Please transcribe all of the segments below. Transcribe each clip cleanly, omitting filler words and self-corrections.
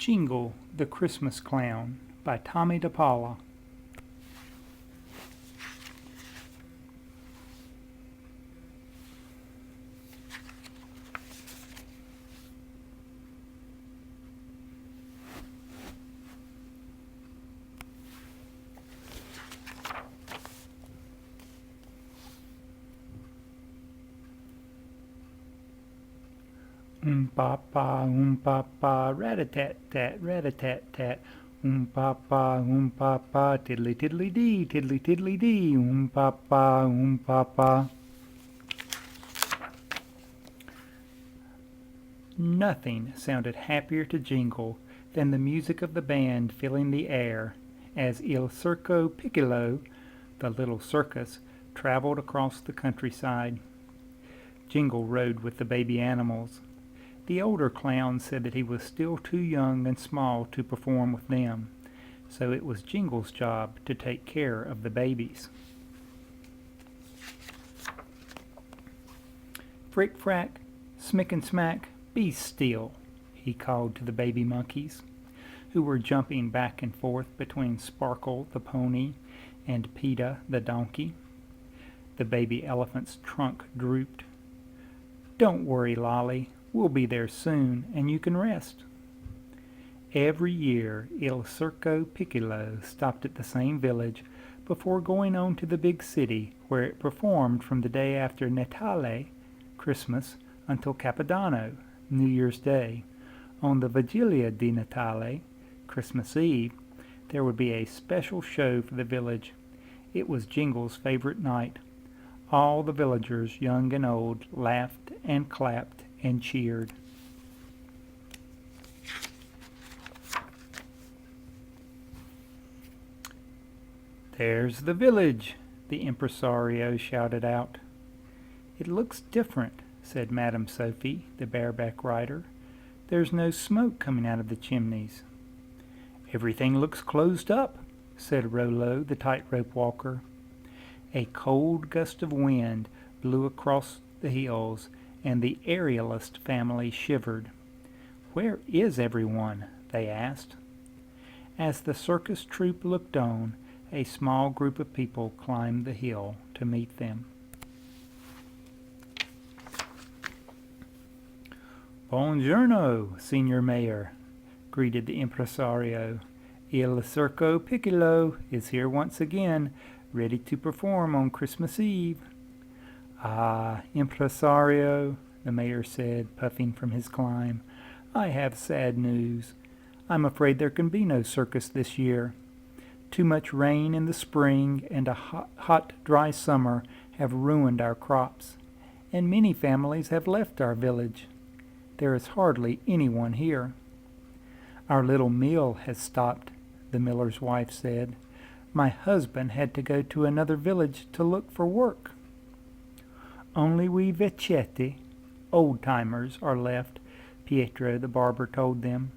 Jingle, the Christmas Clown by Tommy DePaula. Papa, rat-a-tat-tat, rat-a-tat-tat. Papa, tiddly-tiddly-dee, tiddly-tiddly-dee. Papa. Nothing sounded happier to Jingle than the music of the band filling the air as Il Circo Piccolo, the little circus, traveled across the countryside. Jingle rode with the baby animals. The older clown said that he was still too young and small to perform with them, so it was Jingle's job to take care of the babies. Frick-frack, smick-and-smack, be still, he called to the baby monkeys, who were jumping back and forth between Sparkle the pony and Peta the donkey. The baby elephant's trunk drooped. Don't worry, Lolly. We'll be there soon, and you can rest. Every year, Il Circo Piccolo stopped at the same village before going on to the big city, where it performed from the day after Natale, Christmas, until Capodanno, New Year's Day. On the Vigilia di Natale, Christmas Eve, there would be a special show for the village. It was Jingle's favorite night. All the villagers, young and old, laughed and clapped and cheered. There's the village, the impresario shouted out. It looks different, said Madame Sophie, the bareback rider. There's no smoke coming out of the chimneys. Everything looks closed up, said Rollo, the tightrope walker. A cold gust of wind blew across the hills, and the aerialist family shivered. Where is everyone? They asked. As the circus troupe looked on, a small group of people climbed the hill to meet them. Buongiorno, Signor Mayor, greeted the impresario. Il Circo Piccolo is here once again, ready to perform on Christmas Eve. Ah, impresario, the mayor said, puffing from his climb, I have sad news. I'm afraid there can be no circus this year. Too much rain in the spring and a hot, dry summer have ruined our crops, and many families have left our village. There is hardly anyone here. Our little mill has stopped, the miller's wife said. My husband had to go to another village to look for work. Only we vecchietti, old-timers, are left, Pietro the barber told them.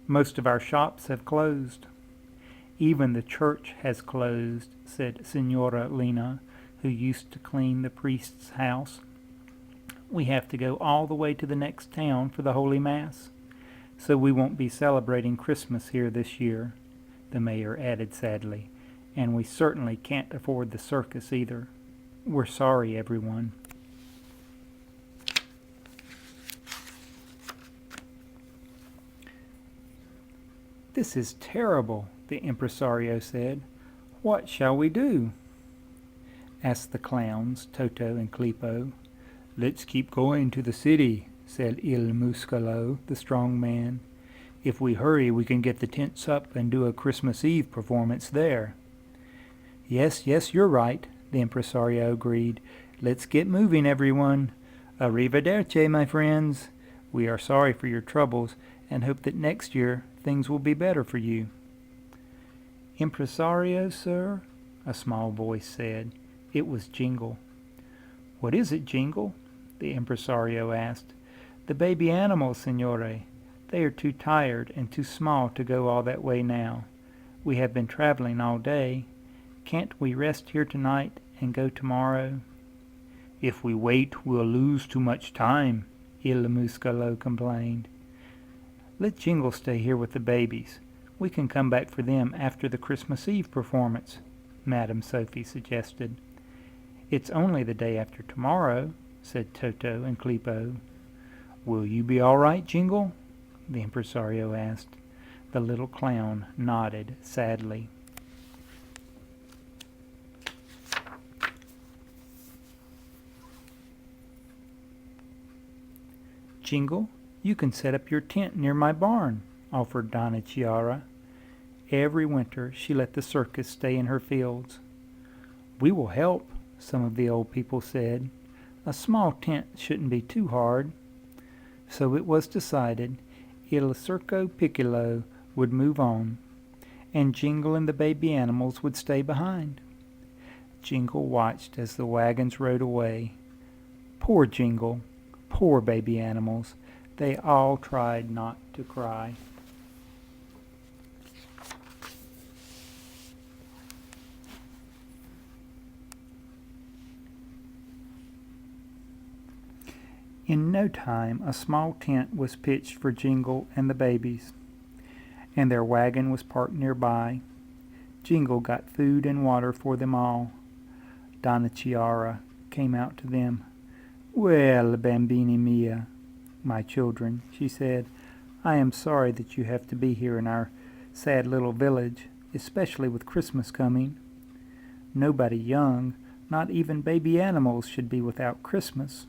Most of our shops have closed. Even the church has closed, said Signora Lena, who used to clean the priest's house. We have to go all the way to the next town for the Holy Mass, so we won't be celebrating Christmas here this year, the mayor added sadly, and we certainly can't afford the circus either. We're sorry, everyone. This is terrible, the impresario said. What shall we do? Asked the clowns, Toto and Clipo. Let's keep going to the city, said Il Muscolo, the strong man. If we hurry, we can get the tents up and do a Christmas Eve performance there. Yes, you're right, the impresario agreed. Let's get moving, everyone. Arrivederci, my friends. We are sorry for your troubles and hope that next year things will be better for you. Impresario, sir? A small voice said. It was Jingle. What is it, Jingle? The impresario asked. The baby animals, signore. They are too tired and too small to go all that way now. We have been traveling all day. Can't we rest here tonight and go tomorrow? If we wait, we'll lose too much time, Il Muscolo complained. Let Jingle stay here with the babies. We can come back for them after the Christmas Eve performance, Madam Sophie suggested. It's only the day after tomorrow, said Toto and Cleepo. Will you be all right, Jingle? The impresario asked. The little clown nodded sadly. Jingle, you can set up your tent near my barn, offered Donna Chiara. Every winter she let the circus stay in her fields. We will help, some of the old people said. A small tent shouldn't be too hard. So it was decided Il Circo Piccolo would move on, and Jingle and the baby animals would stay behind. Jingle watched as the wagons rode away. Poor Jingle, poor baby animals. They all tried not to cry. In no time, a small tent was pitched for Jingle and the babies, and their wagon was parked nearby. Jingle got food and water for them all. Donna Chiara came out to them. Well, bambini mia, my children, she said, I am sorry that you have to be here in our sad little village, especially with Christmas coming. Nobody young, not even baby animals, should be without Christmas.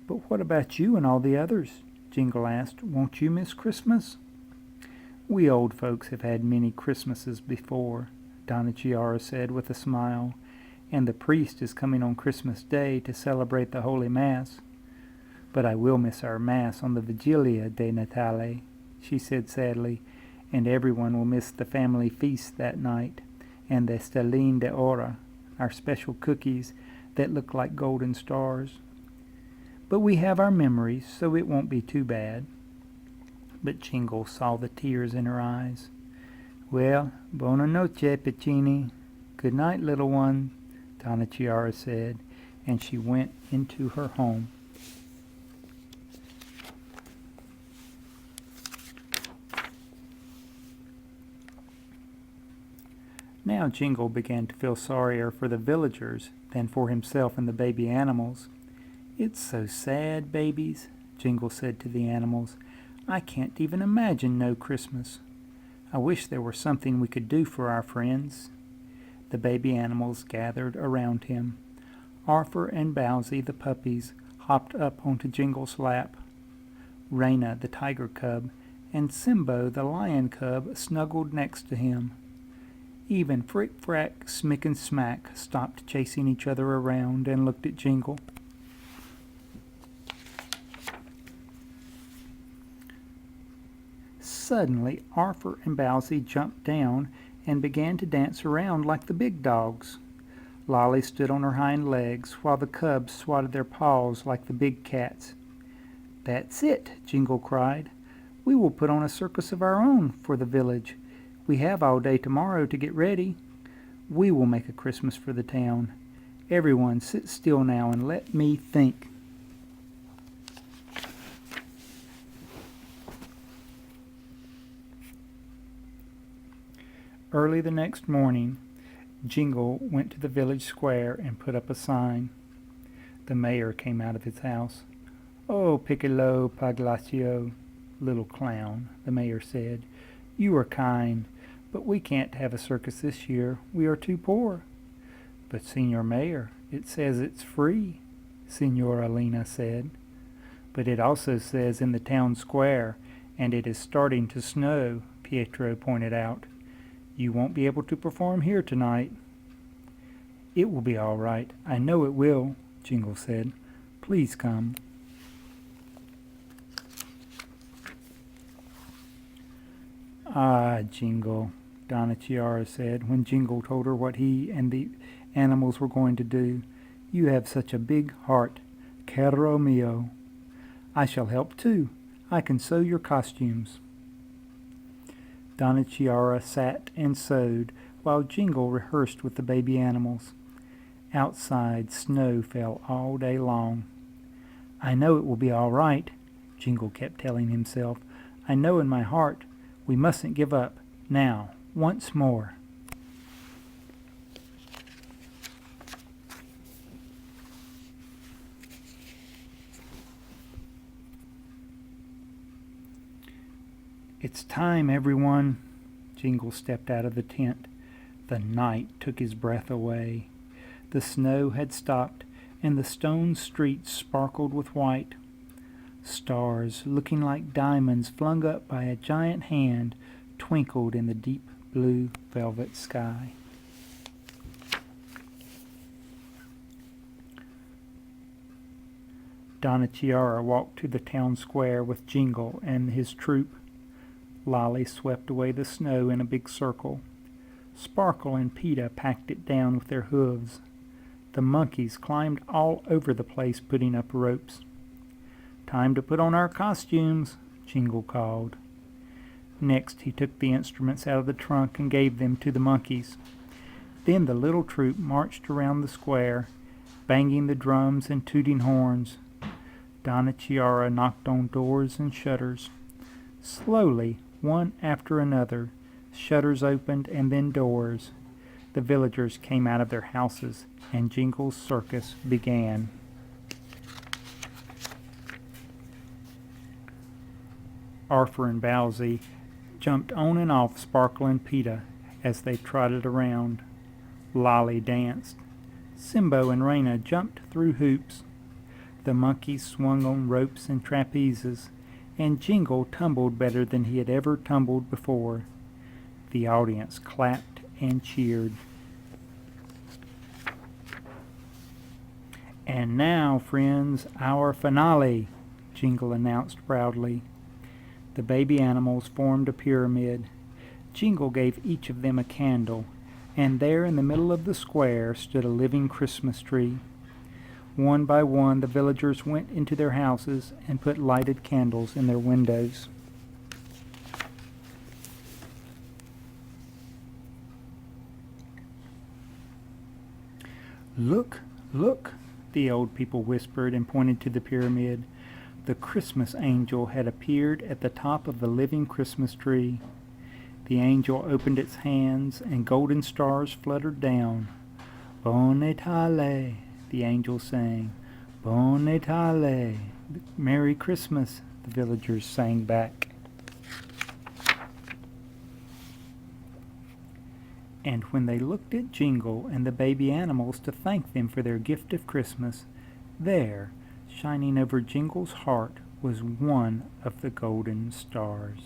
But what about you and all the others? Jingle asked. Won't you miss Christmas? We old folks have had many Christmases before, Donna Chiara said with a smile, and the priest is coming on Christmas Day to celebrate the Holy Mass. But I will miss our Mass on the Vigilia de Natale, she said sadly, and everyone will miss the family feast that night, and the stelline d'ora, our special cookies that look like golden stars. But we have our memories, so it won't be too bad. But Jingle saw the tears in her eyes. Well, buona notte, piccini. Good night, little one, Donna Chiara said, and she went into her home. Now Jingle began to feel sorrier for the villagers than for himself and the baby animals. It's so sad, babies, Jingle said to the animals. I can't even imagine no Christmas. I wish there were something we could do for our friends. The baby animals gathered around him. Arthur and Bowsy, the puppies, hopped up onto Jingle's lap. Raina, the tiger cub, and Simbo, the lion cub, snuggled next to him. Even Frick, Frack, Smick, and Smack stopped chasing each other around and looked at Jingle. Suddenly, Arthur and Bowsy jumped down and began to dance around like the big dogs. Lolly stood on her hind legs while the cubs swatted their paws like the big cats. That's it, Jingle cried. We will put on a circus of our own for the village. We have all day tomorrow to get ready. We will make a Christmas for the town. Everyone sit still now and let me think. Early the next morning, Jingle went to the village square and put up a sign. The mayor came out of his house. Oh, Piccolo Pagliaccio, little clown, the mayor said, you are kind, but we can't have a circus this year. We are too poor. But, Signor Mayor, it says it's free, Signora Lena said. But it also says in the town square, and it is starting to snow, Pietro pointed out. You won't be able to perform here tonight. It will be all right. I know it will, Jingle said. Please come. Ah, Jingle, Donna Chiara said, when Jingle told her what he and the animals were going to do. You have such a big heart. Caro mio. I shall help too. I can sew your costumes. Donna Chiara sat and sewed while Jingle rehearsed with the baby animals. Outside, snow fell all day long. I know it will be all right. Jingle kept telling himself. I know in my heart we mustn't give up. Now, once more. It's time, everyone. Jingle stepped out of the tent. The night took his breath away. The snow had stopped, and the stone streets sparkled with white. Stars, looking like diamonds flung up by a giant hand, twinkled in the deep blue velvet sky. Donna Chiara walked to the town square with Jingle and his troop. Lolly swept away the snow in a big circle. Sparkle and Peta packed it down with their hooves. The monkeys climbed all over the place putting up ropes. Time to put on our costumes, Jingle called. Next he took the instruments out of the trunk and gave them to the monkeys. Then the little troop marched around the square, banging the drums and tooting horns. Donna Chiara knocked on doors and shutters. Slowly, one after another, shutters opened and then doors. The villagers came out of their houses, and Jingle's circus began. Arthur and Bowsy jumped on and off Sparkle and Peta as they trotted around. Lolly danced. Simbo and Raina jumped through hoops. The monkeys swung on ropes and trapezes, and Jingle tumbled better than he had ever tumbled before. The audience clapped and cheered. And now, friends, our finale, Jingle announced proudly. The baby animals formed a pyramid. Jingle gave each of them a candle, and there in the middle of the square stood a living Christmas tree. One by one, the villagers went into their houses and put lighted candles in their windows. Look, look, the old people whispered and pointed to the pyramid. The Christmas angel had appeared at the top of the living Christmas tree. The angel opened its hands, and golden stars fluttered down. Bon Natale, the angel sang. Bon Natale, Merry Christmas, the villagers sang back. And when they looked at Jingle and the baby animals to thank them for their gift of Christmas, there, shining over Jingle's heart, was one of the golden stars.